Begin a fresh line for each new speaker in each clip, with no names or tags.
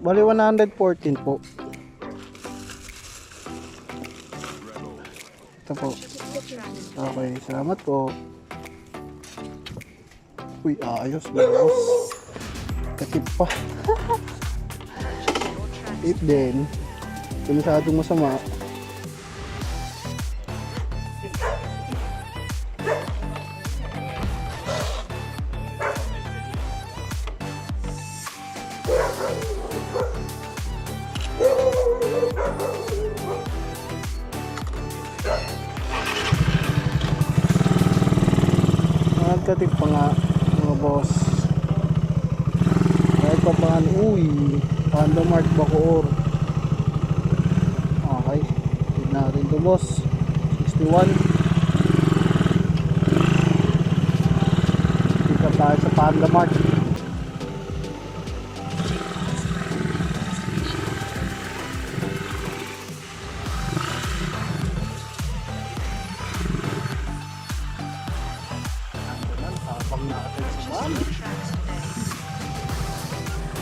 Bali 114 po. Ito po. Okay, salamat po. Uy, ayos boss. Katip pa. 8 din. Hindi masyadong masama. Nagkatip pa nga mga boss. Kahit pa pa nga, uy, Panda Mart Bacoor. Okay, tignan natin ito boss. 61. Tignan tayo sa Panda Mart.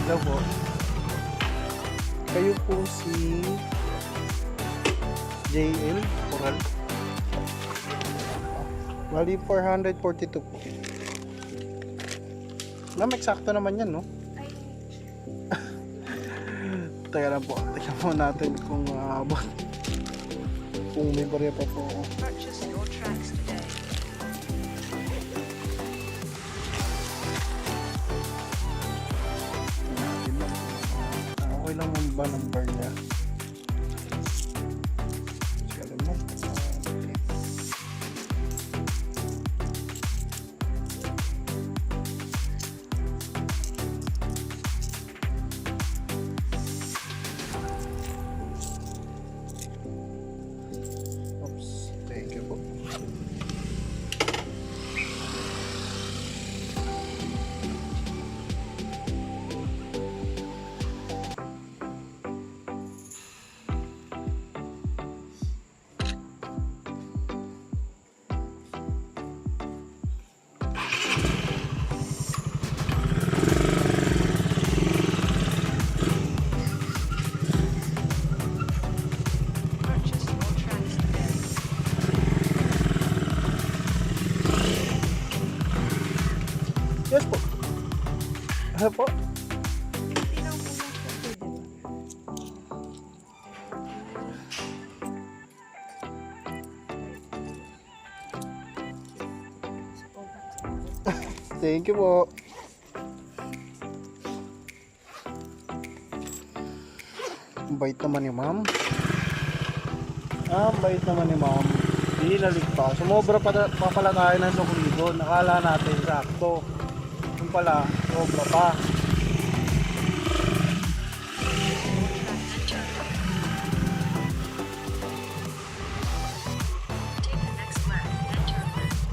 Hello po. Kayo po si JL Coral. Bali 442 po. Eksakto naman yan, no? Teka lang po. Tingnan po natin kung kung may barya pa po.
Purchase your tracks today.
Okay lang mo ba number niya? Alam mo. Oops, thank you po.
Purchase your tracks today.
Yes po. Ano po?
Tinaw po lang po, di ba?
Thank you po. Ang bait naman ni ma'am. Ang bait naman ni ma'am. Dinalig pa. Sumobra pa pala tayo ng suklido. Nakala natin sakto. Yung pala, sobra pa.
Take the next left, then turn left.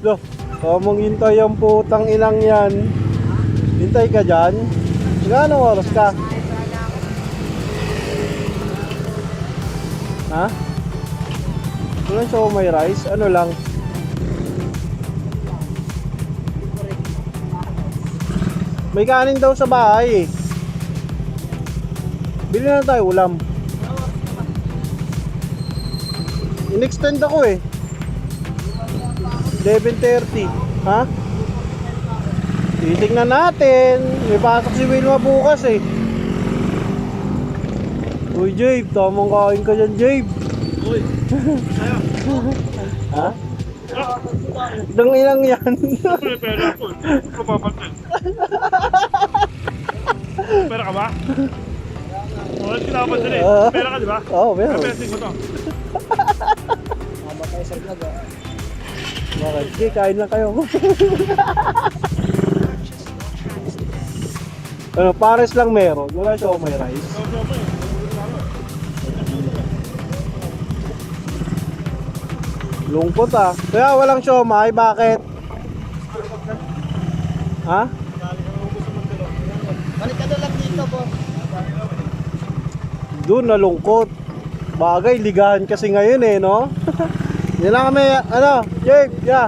Lo, mong hintay ang putang inang yan. Hintay ka dyan. Gano'ng oras ka? Ha? Walang siya may rice? Ano lang? May kanin daw sa bahay eh. Bili na tayo ulam. In-extend ako eh. 11:30. Ha? Titignan natin. May pasok si Wilma bukas eh. Uy, Jabe. Tamang kain ka dyan, Jabe.
Uy, sa'yo.
Ha? Dang ilang yan.
May pera ako eh. Kapapansin. Pera ka ba? Oo, kinapansin eh. Pera ka, di ba?
Oo, meron.
Kapesing mo to.
Bakit? Sige, kain lang kayo.
Purchase your tracks today.
Ano, pares lang meron. Wala siya may rice.
Oo, mo eh.
Lungkot ah. Kaya walang siomay, bakit? Ha?
Balik ka na lang dito, boss.
Doon nalungkot. Bagay, ligahan kasi ngayon eh, no? Yan lang kami, ano, Jake, yeah.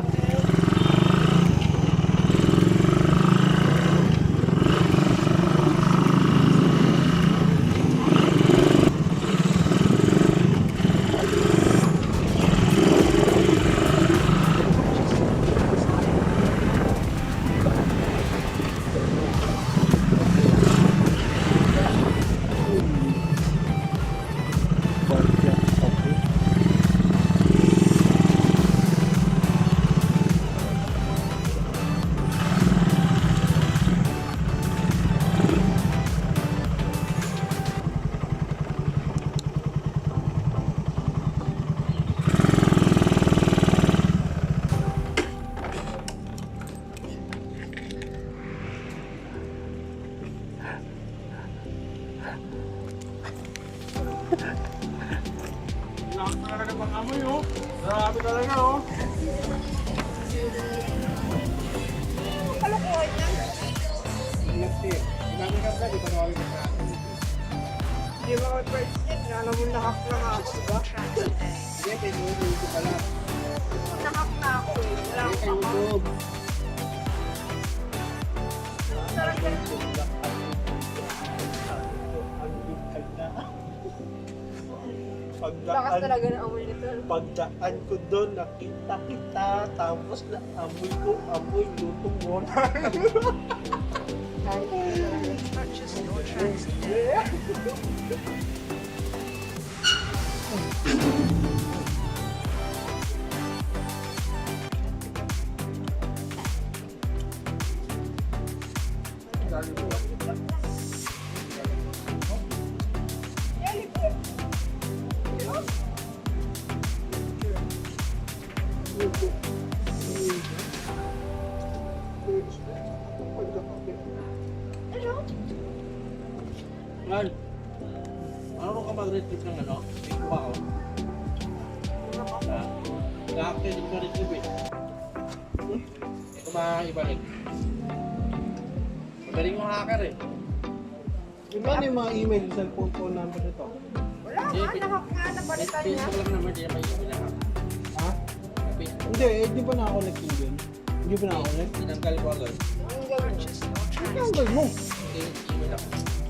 Lakas na talaga pang amoy oh. Grabe talaga oh.
Hindi mo ako first yet. Alam mo, nahak na nga ako, diba?
Tracks today.
Hindi, kay YouTube ko pala.
Nahak na ako eh. Wala
Kay
akong
YouTube.
Pagdaan,
talaga ng amoy nito.
pagdaan ko doon, nakita kita, tapos na amoy ko, amoy lutong mo na.
Purchase your tracks today.
Mal, ano ka mag-retrieve ng ano? Big pa ako. Nakakit yung ma-retrieve eh. Ito maibalik. Magaling yung hacker eh.
Yung ano yung mga email, cellphone phone number nito?
Wala nga, nahak nga. Nabalitan niya.
Facebook lang naman, di na may email hack.
Ha?
Facebook.
Hindi, di ba nakakonect yun dun? Hindi ba nakakonect?
Tinanggal ko agad.
Purchase your tracks
Tinanggal mo.
Hindi, email hack.